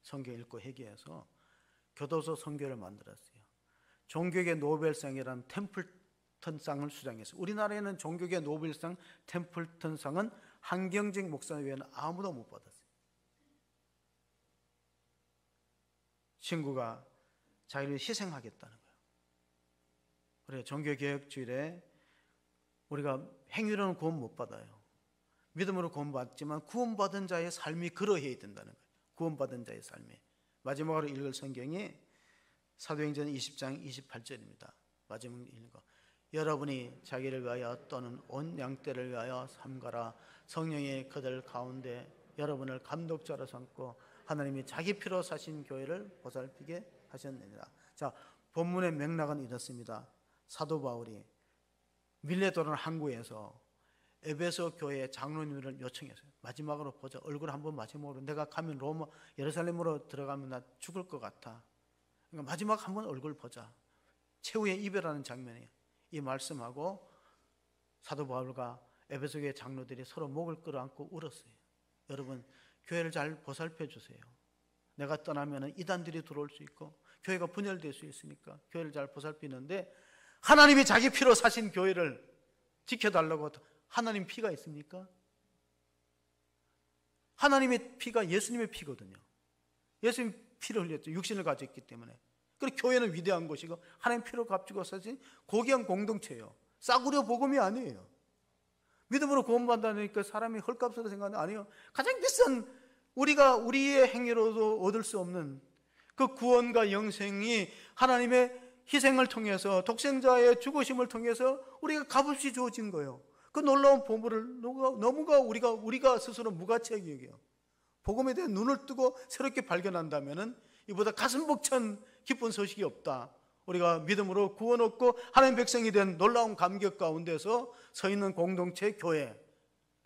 성경 읽고 회개해서 교도소 선교를 만들었어요. 종교계 노벨상이라는 템플턴상을 수상했어요. 우리나라에는 종교계 노벨상 템플턴상은 한경직 목사 외에는 아무도 못 받았어요. 친구가 자기를 희생하겠다는 거예요. 그래, 종교개혁주일에 우리가 행위로는 구원 못 받아요. 믿음으로 구원받지만 구원받은 자의 삶이 그러해야 된다는 거예요. 구원받은 자의 삶이. 마지막으로 읽을 성경이 사도행전 20장 28절입니다. 마지막 읽어. 여러분이 자기를 위하여 또는 온 양떼를 위하여 삼가라. 성령이 그들 가운데 여러분을 감독자로 삼고 하나님이 자기 피로 사신 교회를 보살피게 하셨느니라. 자, 본문의 맥락은 이렇습니다. 사도 바울이 밀레도라는 항구에서 에베소 교회 장로님을 요청했어요. 마지막으로 보자. 얼굴 한번 마지막으로. 내가 가면 로마 예루살렘으로 들어가면 나 죽을 것 같아. 그러니까 마지막 한번 얼굴 보자. 최후의 이별하는 장면이에요. 이 말씀하고 사도 바울과 에베소 교회 장로들이 서로 목을 끌어안고 울었어요. 여러분, 교회를 잘 보살펴 주세요. 내가 떠나면 이단들이 들어올 수 있고 교회가 분열될 수 있으니까 교회를 잘 보살피는데, 하나님이 자기 피로 사신 교회를 지켜달라고 하나님 피가 있습니까? 하나님의 피가 예수님의 피거든요. 예수님 피를 흘렸죠. 육신을 가지고 있기 때문에. 그리고 교회는 위대한 것이고 하나님 피로 값주고 사신 고귀한 공동체예요. 싸구려 복음이 아니에요. 믿음으로 구원받다니까 사람이 헐값으로 생각하는 아니에요. 가장 비싼, 우리의 행위로도 얻을 수 없는 그 구원과 영생이 하나님의 희생을 통해서, 독생자의 죽으심을 통해서 우리가 값없이 주어진 거예요. 그 놀라운 보물을 너무가 우리가 스스로 무가치하게 여겨요. 복음에 대한 눈을 뜨고 새롭게 발견한다면은 이보다 가슴 벅찬 기쁜 소식이 없다. 우리가 믿음으로 구원 얻고 하나님 백성이 된 놀라운 감격 가운데서 서 있는 공동체 교회,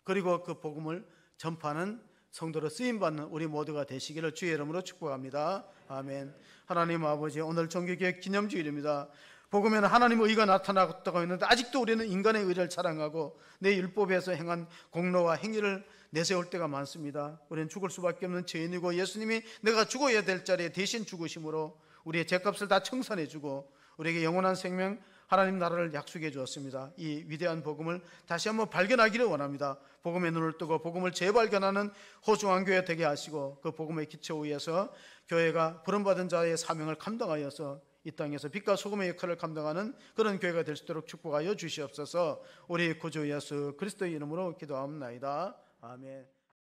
그리고 그 복음을 전파하는 성도로 쓰임받는 우리 모두가 되시기를 주의 이름으로 축복합니다. 아멘. 하나님 아버지, 오늘 종교개혁 기념주일입니다. 복음에는 하나님의 의가 나타났다고 했는데 아직도 우리는 인간의 의를 자랑하고 내 율법에서 행한 공로와 행위를 내세울 때가 많습니다. 우리는 죽을 수밖에 없는 죄인이고 예수님이 내가 죽어야 될 자리에 대신 죽으심으로 우리의 죄값을 다 청산해 주고 우리에게 영원한 생명, 하나님 나라를 약속해 주었습니다. 이 위대한 복음을 다시 한번 발견하기를 원합니다. 복음의 눈을 뜨고 복음을 재발견하는 호중한 교회 되게 하시고 그 복음의 기초 위에서 교회가 부름받은 자의 사명을 감당하여서 이 땅에서 빛과 소금의 역할을 감당하는 그런 교회가 될 수 있도록 축복하여 주시옵소서. 우리 구주 예수 그리스도의 이름으로 기도하옵나이다. 아멘.